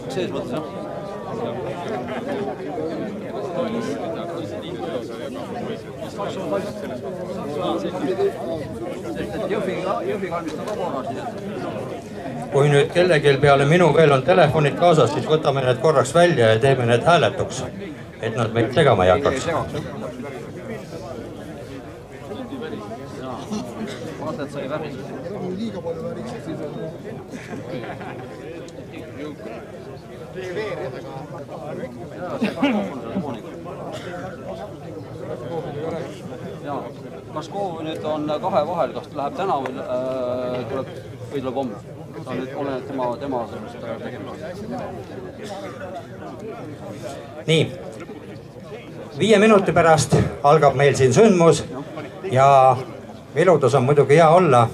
Sees mõttes, jah. Kui nüüd kellelgi peale minu veel on telefonid kaasas, siis võtame need korraks välja ja teeme need hääletuks, et nad meid segama ei hakkaks. Vaata, et sai väris. Liiga palju väris. Kas koov nüüd on kahe vahel, kas läheb täna või tuleb homme? Ta nüüd oleneb tema sellest tegemist. Nii, 5 minuti pärast algab meil siin sündmus ja viludus on muidugi hea olla,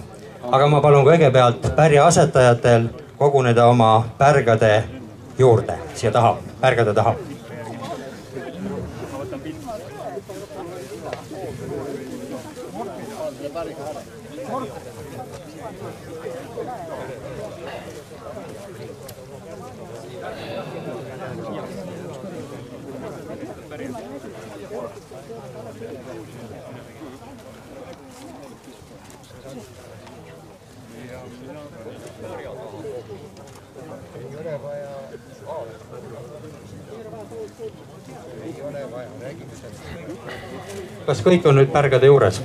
aga ma palun kõigepealt pärja asetajatel koguneda oma pärgade juurde, siia taha, pärgade taha. Kas kõik on nüüd pärgade juures?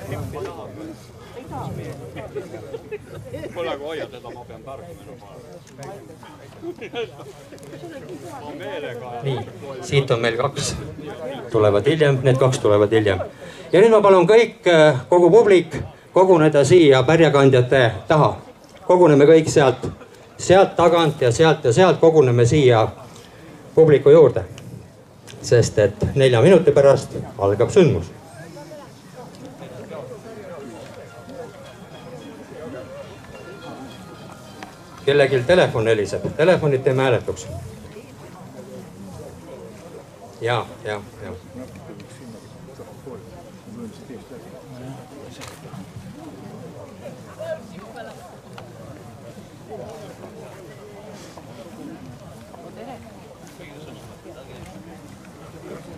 Pole kui hoia teda, ma pean pärgama. Nii, siit on meil 2 tulevad hiljem, need 2 tulevad hiljem. Ja nüüd ma palun kõik, kogu publik, koguneda siia pärjakandjate taha. Koguneme kõik sealt tagant ja sealt koguneme siia publiku juurde. Sest et 4 minuti pärast algab sündmus. Kellegil telefon heliseb. Telefonid teeme hääletuks. Ja.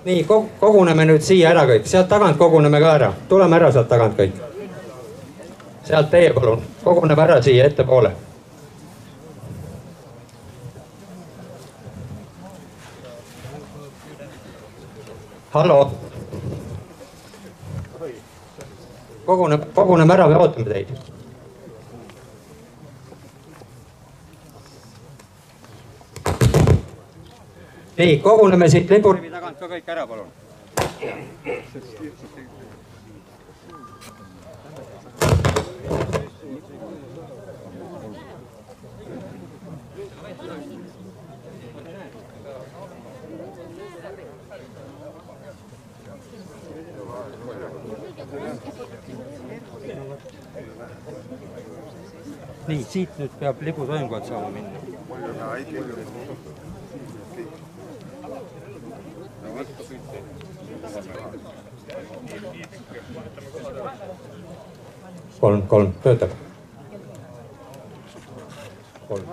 Nii, koguneme nüüd siia ära kõik. Sealt tagant koguneme ka ära. Tuleme ära sealt tagant kõik. Sealt teie palun. Koguneme ära siia ettepoole. Hallo. Koguneme ära, me ootame teid. Nii, koguneme siit lipurivi tagant ka kõik ära, palun. Nii, siit nüüd peab liputoimkond saama minna. Kolm töötab. 3.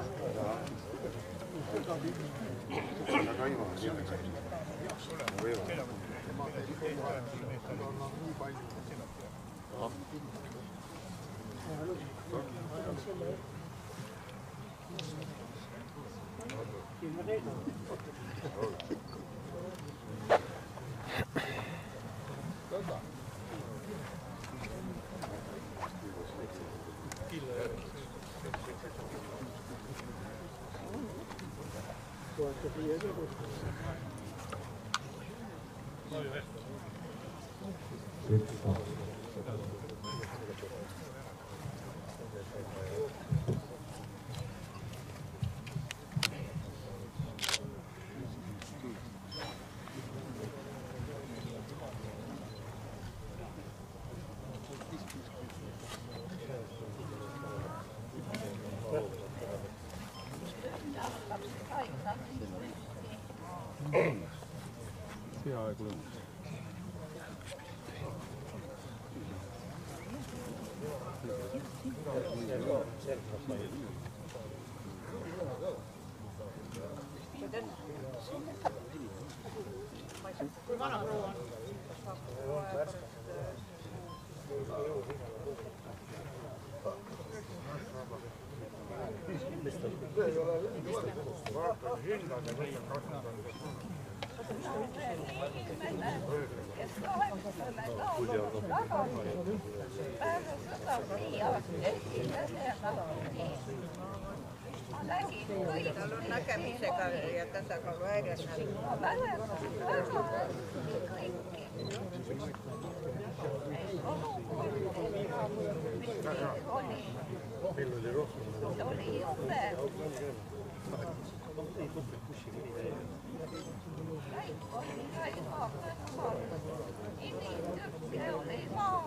Näkemisega ja tasakaaluhäired.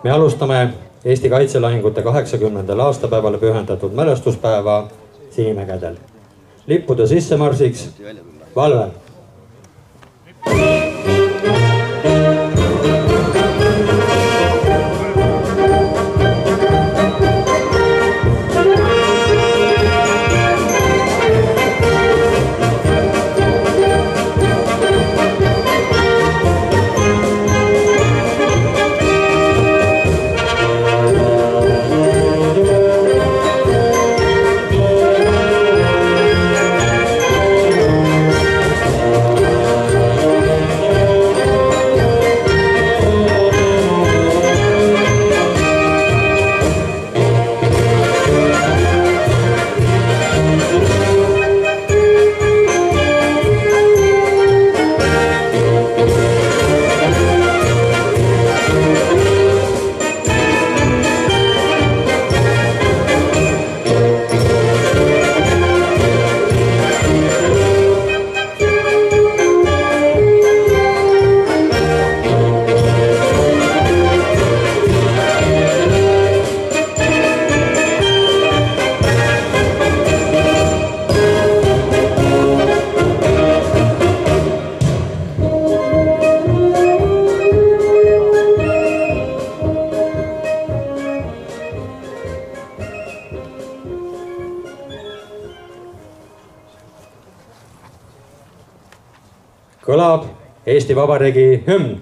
Me alustame Eesti kaitselahingute 80. aastapäevale pühendatud mälestuspäeva Sinimägedel. Lippude sissemarsiks valve. Kõlab Eesti Vabariigi hümn.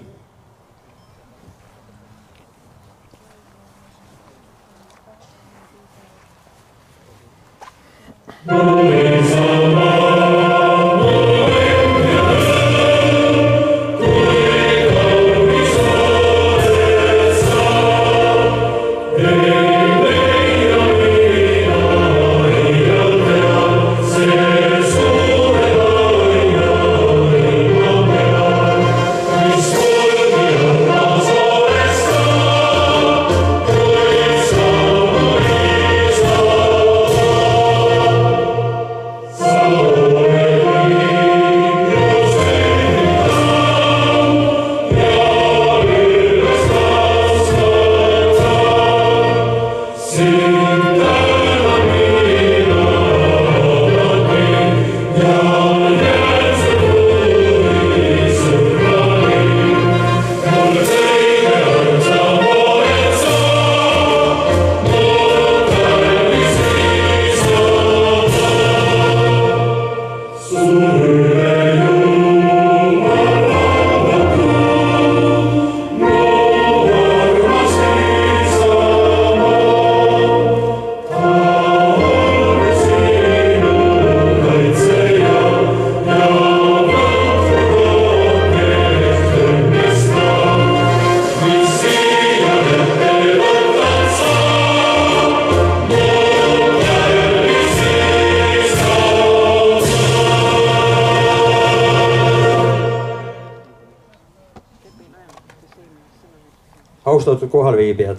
Austatud kohalviibijad.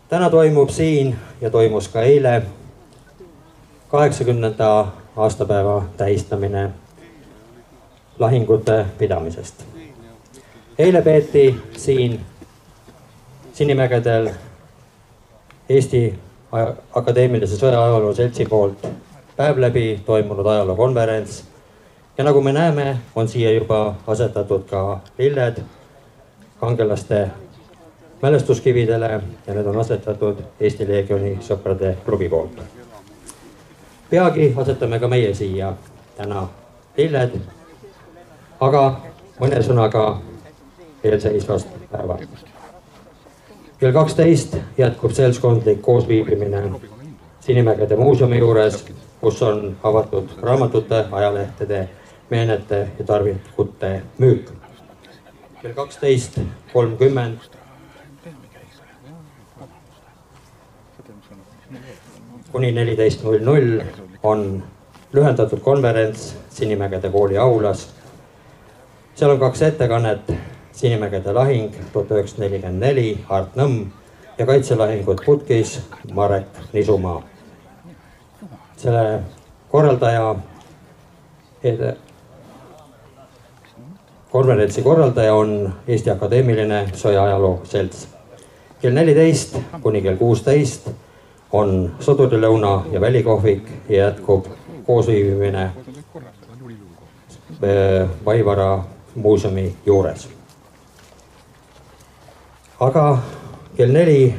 Täna toimub siin ja toimus ka eile 80. aastapäeva tähistamine lahingute pidamisest. Eile peeti siin Sinimägedel Eesti Akadeemilise Sõjaajaloo Seltsi poolt päev läbi toimunud ajalookonverents ja nagu me näeme, on siia juba asetatud ka lilled kangelaste mälestuskividele ja need on asetatud Eesti Leegioni sõprade klubi poolt. Peagi asetame ka meie siia täna lilled, aga mõne sõnaga eelseisvast päevast. Kell 12 jätkub seltskondlik koosviibimine Sinimägede muuseumi juures, kus on avatud raamatute, ajalehtede, meenete ja tarvikute müük. Kell 12.30 kuni 14.00 on lühendatud konverents Sinimägede kooli aulas. Seal on 2 ettekannet: Sinimägede lahing 1944 Art Nõmm ja kaitselahingud Putkis Marek Nisumaa. Selle konverentsi korraldaja on Eesti Akadeemiline Sõjaajaloo Selts. Kell 14 kuni kell 16 on sõdurilõuna ja välikohvik ja jätkub koosviibimine Vaivara muuseumi juures. Aga kell 4